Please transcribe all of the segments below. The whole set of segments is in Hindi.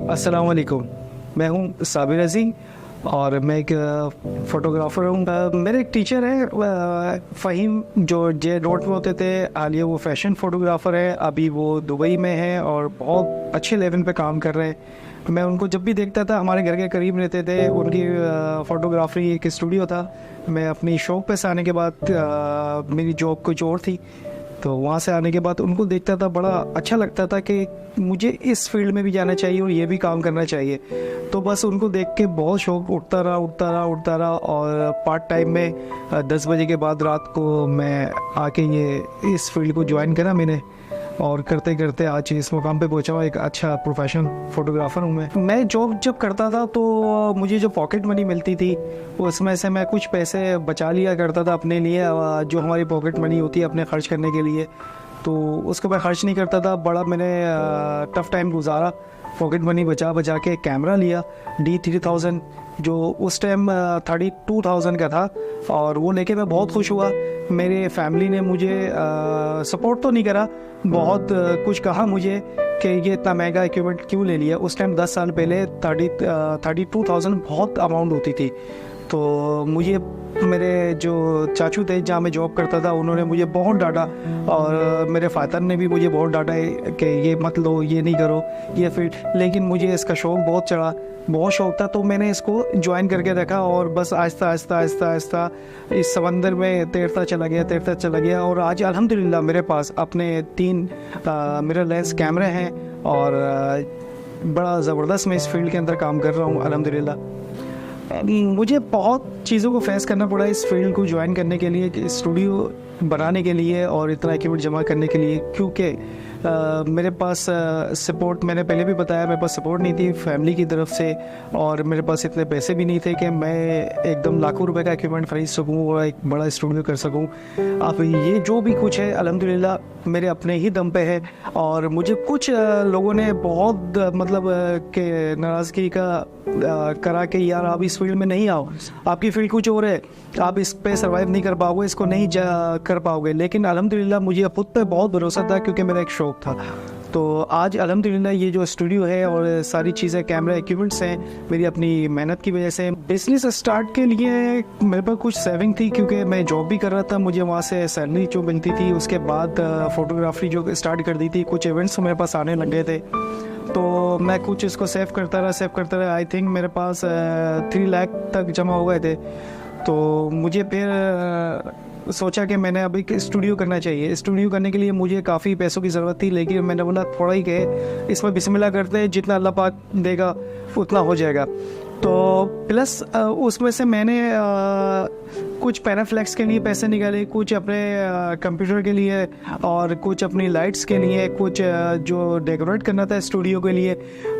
अस्सलाम वालेकुम। मैं हूँ साबिर रज़ी और मैं एक फ़ोटोग्राफ़र हूँ। मेरे एक टीचर हैं फ़हीम, जो जे रोड पे होते थे। हालिया वो फ़ैशन फ़ोटोग्राफ़र है, अभी वो दुबई में है और बहुत अच्छे लेवल पे काम कर रहे हैं। मैं उनको जब भी देखता था, हमारे घर के करीब रहते थे। उनकी फ़ोटोग्राफ़ी एक स्टूडियो था। मैं अपनी शौक़ पे से आने के बाद मेरी जॉब कुछ और थी, तो वहाँ से आने के बाद उनको देखता था, बड़ा अच्छा लगता था कि मुझे इस फील्ड में भी जाना चाहिए और ये भी काम करना चाहिए। तो बस उनको देख के बहुत शौक़ उठता रहा और पार्ट टाइम में 10 बजे के बाद रात को मैं आके ये इस फील्ड को ज्वाइन करा मैंने, और करते करते आज इस मुकाम पे पहुंचा हुआ। एक अच्छा प्रोफेशनल फ़ोटोग्राफ़र हूँ मैं जॉब जब करता था तो मुझे जो पॉकेट मनी मिलती थी उसमें से मैं कुछ पैसे बचा लिया करता था अपने लिए। जो हमारी पॉकेट मनी होती है अपने ख़र्च करने के लिए, तो उसको मैं ख़र्च नहीं करता था। बड़ा मैंने टफ़ टाइम गुजारा, पॉकेट मनी बचा के कैमरा लिया D3000, जो उस टाइम 32,000 का था, और वो लेके मैं बहुत खुश हुआ। मेरे फैमिली ने मुझे सपोर्ट तो नहीं करा, बहुत कुछ कहा मुझे कि ये इतना महंगा इक्विपमेंट क्यों ले लिया। उस टाइम 10 साल पहले 32,000 बहुत अमाउंट होती थी। तो मुझे मेरे जो चाचू थे जहाँ मैं जॉब करता था, उन्होंने मुझे बहुत डांटा, और मेरे फादर ने भी मुझे बहुत डांटा कि ये मत लो, ये नहीं करो, ये फिर। लेकिन मुझे इसका शौक़ बहुत चढ़ा, बहुत शौक़ था, तो मैंने इसको ज्वाइन करके रखा और बस आहिस्ता इस समंदर में तैरता चला गया। और आज अल्हम्दुलिल्लाह मेरे पास अपने 3 मिररलेस कैमरे हैं और बड़ा ज़बरदस्त मैं इस फील्ड के अंदर काम कर रहा हूँ अल्हम्दुलिल्लाह। मुझे बहुत चीज़ों को फेस करना पड़ा इस फील्ड को ज्वाइन करने के लिए, स्टूडियो बनाने के लिए और इतना इक्विपमेंट जमा करने के लिए, क्योंकि मेरे पास सपोर्ट, मैंने पहले भी बताया, मेरे पास सपोर्ट नहीं थी फैमिली की तरफ से, और मेरे पास इतने पैसे भी नहीं थे कि मैं एकदम लाखों रुपए का इक्विपमेंट खरीद सकूं और एक बड़ा स्टूडियो कर सकूं। अब ये जो भी कुछ है अल्हम्दुलिल्लाह मेरे अपने ही दम पे है। और मुझे कुछ लोगों ने बहुत मतलब के नाराज़गी का करा कि यार आप इस फील्ड में नहीं आओ, आपकी फील्ड कुछ और है, आप इस पे सर्वाइव नहीं कर पाओगे, इसको नहीं कर पाओगे। लेकिन अल्हम्दुलिल्लाह मुझे खुद पे बहुत भरोसा था, क्योंकि मेरा एक शौक़ था। तो आज अल्हम्दुलिल्लाह ये जो स्टूडियो है और सारी चीज़ें, कैमरा इक्विपमेंट्स हैं, मेरी अपनी मेहनत की वजह से। बिज़नेस स्टार्ट के लिए मेरे पास कुछ सेविंग थी, क्योंकि मैं जॉब भी कर रहा था, मुझे वहाँ से सैलरी जो मिलती थी। उसके बाद फ़ोटोग्राफी जो स्टार्ट कर दी थी, कुछ इवेंट्स मेरे पास आने लग गए थे, तो मैं कुछ इसको सेव करता रहा। आई थिंक मेरे पास 3 लाख तक जमा हो गए थे। तो मुझे फिर सोचा कि मैंने अभी स्टूडियो करना चाहिए। स्टूडियो करने के लिए मुझे काफ़ी पैसों की ज़रूरत थी, लेकिन मैंने बोला थोड़ा ही के इसमें बिस्मिल्लाह करते हैं, जितना अल्लाह पाक देगा उतना हो जाएगा। तो प्लस उसमें से मैंने कुछ पैनाफ्लेक्स के लिए पैसे निकाले, कुछ अपने कंप्यूटर के लिए और कुछ अपनी लाइट्स के लिए, कुछ जो डेकोरेट करना था स्टूडियो के लिए,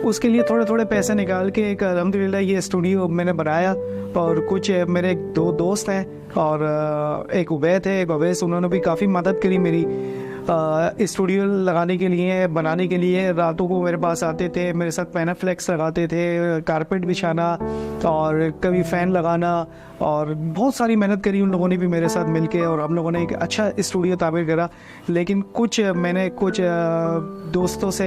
उसके लिए थोड़े थोड़े पैसे निकाल के एक अल्हम्दुलिल्लाह ये स्टूडियो मैंने बनाया। और कुछ मेरे 2 दोस्त हैं और एक उबैद है, एक अवैस, उन्होंने भी काफ़ी मदद करी मेरी स्टूडियो लगाने के लिए, बनाने के लिए। रातों को मेरे पास आते थे, मेरे साथ पैनाफ्लेक्स लगाते थे, कारपेट बिछाना और कभी फ़ैन लगाना, और बहुत सारी मेहनत करी उन लोगों ने भी मेरे साथ मिलके, और हम लोगों ने एक अच्छा स्टूडियो तामीर करा। लेकिन मैंने कुछ दोस्तों से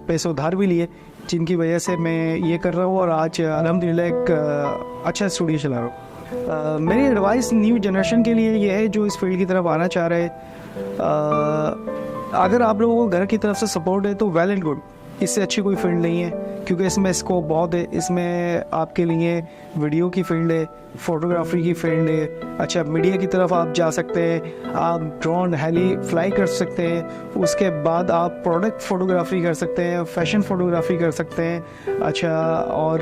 पैसे उधार भी लिए, जिनकी वजह से मैं ये कर रहा हूँ और आज अल्हम्दुलिल्लाह एक अच्छा स्टूडियो चला रहा हूँ। मेरी एडवाइस न्यू जनरेशन के लिए ये है जो इस फील्ड की तरफ आना चाह रहे हैं, अगर आप लोगों को घर की तरफ से सपोर्ट है तो वेल एंड गुड, इससे अच्छी कोई फील्ड नहीं है, क्योंकि इसमें स्कोप बहुत है। इसमें आपके लिए वीडियो की फील्ड है, फ़ोटोग्राफी की फील्ड है, अच्छा मीडिया की तरफ आप जा सकते हैं, आप ड्रोन हेली फ्लाई कर सकते हैं, उसके बाद आप प्रोडक्ट फ़ोटोग्राफी कर सकते हैं, फैशन फ़ोटोग्राफी कर सकते हैं। अच्छा, और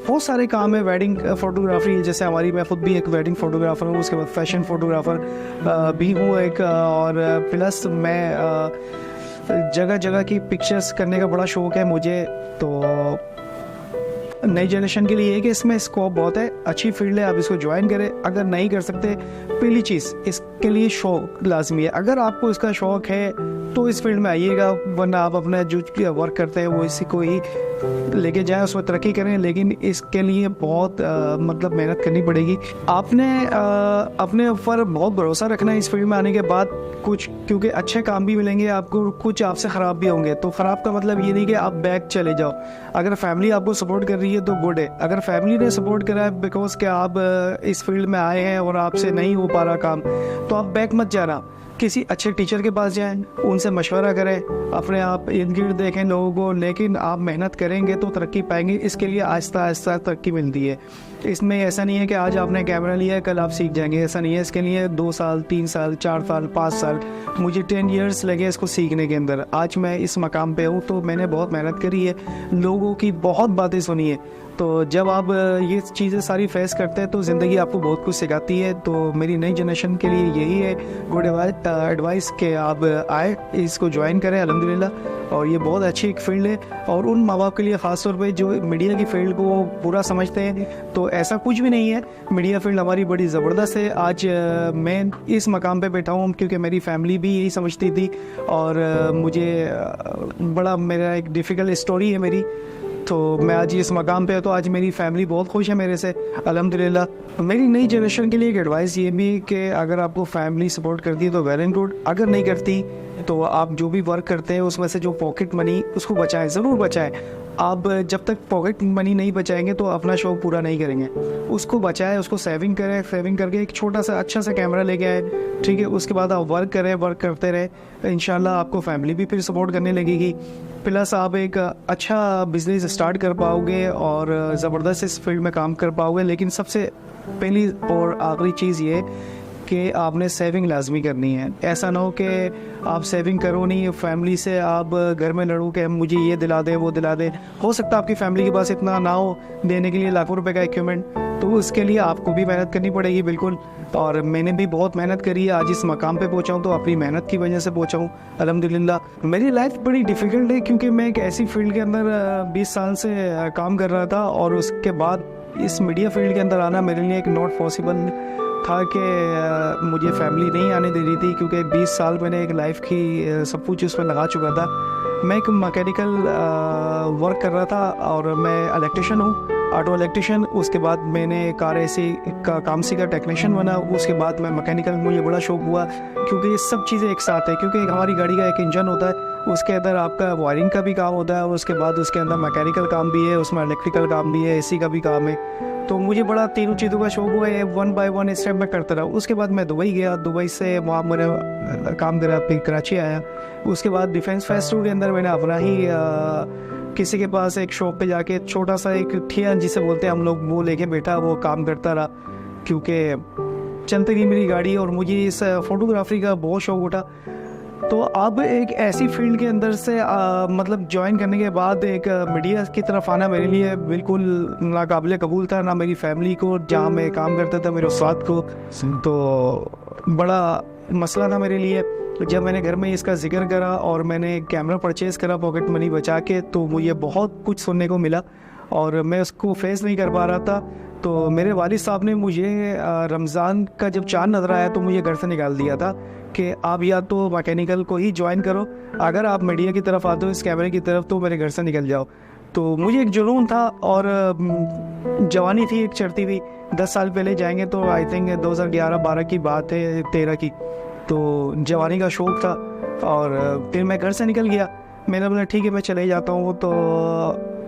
बहुत सारे काम है, वेडिंग फ़ोटोग्राफी, जैसे हमारी, मैं खुद भी एक वेडिंग फ़ोटोग्राफ़र हूँ, उसके बाद फैशन फ़ोटोग्राफ़र भी हूँ एक, और प्लस मैं जगह जगह की पिक्चर्स करने का बड़ा शौक़ है मुझे। तो नई जनरेशन के लिए है कि इसमें स्कोप बहुत है, अच्छी फील्ड है, आप इसको ज्वाइन करें। अगर नहीं कर सकते, पहली चीज़ इसके लिए शौक़ लाजमी है। अगर आपको इसका शौक़ है तो इस फील्ड में आइएगा, वरना आप अपना जो वर्क करते हैं वो इसी को ही लेके जाएं, उसमें तरक्की करें। लेकिन इसके लिए बहुत मतलब मेहनत करनी पड़ेगी। आपने अपने ऊपर बहुत भरोसा रखना है इस फील्ड में आने के बाद कुछ, क्योंकि अच्छे काम भी मिलेंगे आपको, कुछ आपसे ख़राब भी होंगे। तो ख़राब का मतलब ये नहीं कि आप बैक चले जाओ। अगर फैमिली आपको सपोर्ट कर रही है तो गुड है। अगर फैमिली ने सपोर्ट करा है बिकॉज कि आप इस फील्ड में आए हैं और आपसे नहीं हो पा रहा काम, तो आप बैक मत जाना। किसी अच्छे टीचर के पास जाएं, उनसे मशवरा करें, अपने आप इर्द गिर्द देखें लोगों को। लेकिन आप मेहनत करेंगे तो तरक्की पाएंगे। इसके लिए आहिस्ता आहिस्ता तरक्की मिलती है। इसमें ऐसा नहीं है कि आज आपने कैमरा लिया है कल आप सीख जाएंगे, ऐसा नहीं है। इसके लिए 2 साल 3 साल 4 साल 5 साल, मुझे 10 ईयर्स लगे इसको सीखने के अंदर। आज मैं इस मकाम पे हूँ तो मैंने बहुत मेहनत करी है, लोगों की बहुत बातें सुनी है। तो जब आप ये चीज़ें सारी फेस करते हैं तो ज़िंदगी आपको बहुत कुछ सिखाती है। तो मेरी नई जनरेशन के लिए यही है गुड एडवाइस कि आप आए, इसको ज्वाइन करें अल्हम्दुलिल्लाह। और ये बहुत अच्छी एक फील्ड है। और उन माँ बाप के लिए ख़ास तौर पे जो मीडिया की फील्ड को पूरा समझते हैं, तो ऐसा कुछ भी नहीं है। मीडिया फील्ड हमारी बड़ी ज़बरदस्त है। आज मैं इस मकाम पे बैठा हूँ क्योंकि मेरी फैमिली भी यही समझती थी। और मुझे बड़ा मेरा एक डिफ़िकल्ट स्टोरी है मेरी, तो मैं आज इस मकाम पे, तो आज मेरी फैमिली बहुत खुश है मेरे से अल्हम्दुलिल्लाह। मेरी नई जनरेशन के लिए एक एडवाइस ये भी कि अगर आपको फैमिली सपोर्ट करती है तो वेल एंड गुड, अगर नहीं करती तो आप जो भी वर्क करते हैं उसमें से जो पॉकेट मनी उसको बचाएं, ज़रूर बचाएं। आप जब तक पॉकेट मनी नहीं बचाएंगे तो अपना शौक पूरा नहीं करेंगे। उसको बचाएं, उसको सेविंग करें, सेविंग करके एक छोटा सा अच्छा सा कैमरा लेके आए, ठीक है। उसके बाद आप वर्क करें, वर्क करते रहे, इंशाल्लाह आपको फैमिली भी फिर सपोर्ट करने लगेगी। प्लस आप एक अच्छा बिजनेस स्टार्ट कर पाओगे और ज़बरदस्त इस फील्ड में काम कर पाओगे। लेकिन सबसे पहली और आखिरी चीज़ ये कि आपने सेविंग लाजमी करनी है। ऐसा ना हो कि आप सेविंग करो नहीं, फैमिली से आप घर में लड़ो कि मुझे ये दिला दे वो दिला दे। हो सकता है आपकी फैमिली के पास इतना ना हो देने के लिए लाखों रुपए का इक्विपमेंट, तो उसके लिए आपको भी मेहनत करनी पड़ेगी बिल्कुल। और मैंने भी बहुत मेहनत करी है, आज इस मकाम पे पहुंचा हूँ तो अपनी मेहनत की वजह से पहुंचा हूँ अल्हम्दुलिल्लाह। मेरी लाइफ बड़ी डिफ़िकल्ट है क्योंकि मैं एक ऐसी फील्ड के अंदर 20 साल से काम कर रहा था और उसके बाद इस मीडिया फील्ड के अंदर आना मेरे लिए एक नॉट पॉसिबल था कि मुझे फैमिली नहीं आने दे रही थी, क्योंकि 20 साल मैंने एक लाइफ की सब कुछ उसमें लगा चुका था। मैं एक मैकेनिकल वर्क कर रहा था और मैं इलेक्ट्रिशियन हूँ, ऑटो इलेक्ट्रिशियन। उसके बाद मैंने कार एसी का काम सीखा, टेक्नीशियन बना। उसके बाद मैं मैकेनिकल, मुझे बड़ा शौक हुआ क्योंकि ये सब चीज़ें एक साथ है। क्योंकि हमारी गाड़ी का एक इंजन होता है, उसके अंदर आपका वायरिंग का भी काम होता है और उसके बाद उसके अंदर मैकेनिकल काम भी है, उसमें इलेक्ट्रिकल काम भी है, एसी का भी काम है। तो मुझे बड़ा तीनों चीज़ों का शौक हुआ है, 1 बाय 1 स्टेप में करता रहा। उसके बाद मैं दुबई गया, दुबई से वहाँ मैंने काम करा, फिर कराची आया। उसके बाद डिफेंस फेस्टिवल के अंदर मैंने अपना ही किसी के पास एक शॉप पे जाके छोटा सा एक ठिया जिसे बोलते हैं हम लोग, वो लेके बैठा, वो काम करता रहा क्योंकि चलती रही मेरी गाड़ी और मुझे इस फोटोग्राफी का बहुत शौक उठा। तो अब एक ऐसी फील्ड के अंदर से मतलब ज्वाइन करने के बाद एक मीडिया की तरफ आना मेरे लिए बिल्कुल नाकाबिल कबूल था, ना मेरी फैमिली को, जहाँ मैं काम करता था मेरे उस्ताद को, तो बड़ा मसला था मेरे लिए। जब मैंने घर में इसका जिक्र करा और मैंने कैमरा परचेज़ करा पॉकेट मनी बचा के, तो मुझे बहुत कुछ सुनने को मिला और मैं उसको फेस नहीं कर पा रहा था। तो मेरे वालिद साहब ने मुझे रमज़ान का जब चाँद नज़र आया तो मुझे घर से निकाल दिया था कि आप या तो मैकेनिकल को ही ज्वाइन करो, अगर आप मीडिया की तरफ आते हो इस कैमरे की तरफ तो मेरे घर से निकल जाओ। तो मुझे एक जुनून था और जवानी थी एक चढ़ती हुई। 10 साल पहले जाएंगे तो आई थिंक 2011-12 की बात है, 13 की। तो जवानी का शौक़ था और फिर मैं घर से निकल गया। मैंने बोला ठीक है मैं चले जाता हूँ, तो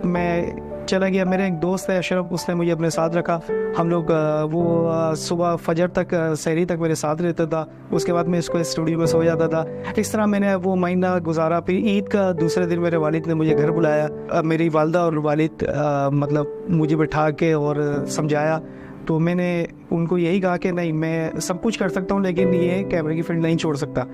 मैं चला गया। मेरे एक दोस्त है अशरफ, उसने मुझे अपने साथ रखा। हम लोग वो सुबह फजर तक सहरी तक मेरे साथ रहता था। उसके बाद मैं इसको स्टूडियो में सो जाता था। इस तरह मैंने वो महीना गुजारा। फिर ईद का दूसरे दिन मेरे वालिद ने मुझे घर बुलाया। मेरी वालदा और वालिद मतलब मुझे बिठा के और समझाया। तो मैंने उनको यही कहा कि नहीं, मैं सब कुछ कर सकता हूँ लेकिन ये कैमरे की फील्ड नहीं छोड़ सकता।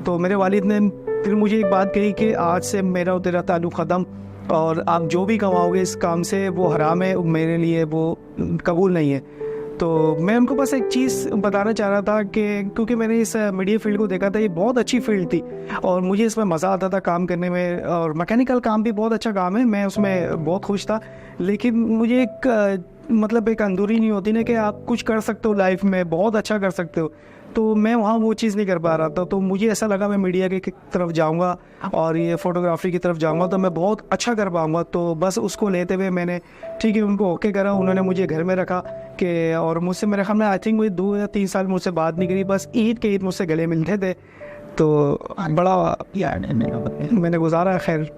तो मेरे वालिद ने फिर मुझे एक बात कही कि आज से मेरा और तेरा ताल्लुक़ ख़त्म, और आप जो भी कमाओगे इस काम से वो हराम है, मेरे लिए वो कबूल नहीं है। तो मैं उनको बस एक चीज़ बताना चाह रहा था कि क्योंकि मैंने इस मीडिया फील्ड को देखा था, ये बहुत अच्छी फील्ड थी और मुझे इसमें मज़ा आता था काम करने में। और मैकेनिकल काम भी बहुत अच्छा काम है, मैं उसमें बहुत खुश था। लेकिन मुझे एक मतलब एक अंदूरी नहीं होती ना कि आप कुछ कर सकते हो लाइफ में, बहुत अच्छा कर सकते हो, तो मैं वहाँ वो चीज़ नहीं कर पा रहा था। तो मुझे ऐसा लगा मैं मीडिया की तरफ जाऊँगा और ये फ़ोटोग्राफी की तरफ जाऊँगा तो मैं बहुत अच्छा कर पाऊँगा। तो बस उसको लेते हुए मैंने ठीक है उनको ओके करा, उन्होंने मुझे घर में रखा कि, और मुझसे मेरे ख्याल में आई थिंक वही 2 या 3 साल मुझसे बात नहीं करी, बस ईद के ईद मुझसे गले मिलते थे। तो बड़ा मैंने गुजारा। खैर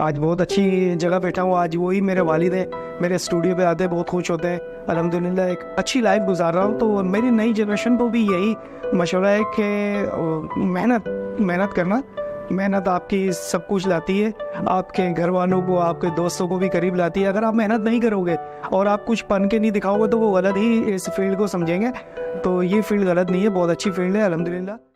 आज बहुत अच्छी जगह बैठा हूँ, आज वही मेरे वालिद हैं, मेरे स्टूडियो पे आते हैं, बहुत खुश होते हैं। अल्हम्दुलिल्लाह एक अच्छी लाइफ गुजार रहा हूँ। तो मेरी नई जनरेशन को भी यही मशवरा है कि मेहनत करना, मेहनत आपकी सब कुछ लाती है, आपके घर वालों को, आपके दोस्तों को भी करीब लाती है। अगर आप मेहनत नहीं करोगे और आप कुछ पढ़ के नहीं दिखाओगे तो वो गलत ही इस फील्ड को समझेंगे। तो ये फील्ड गलत नहीं है, बहुत अच्छी फील्ड है अल्हम्दुलिल्लाह।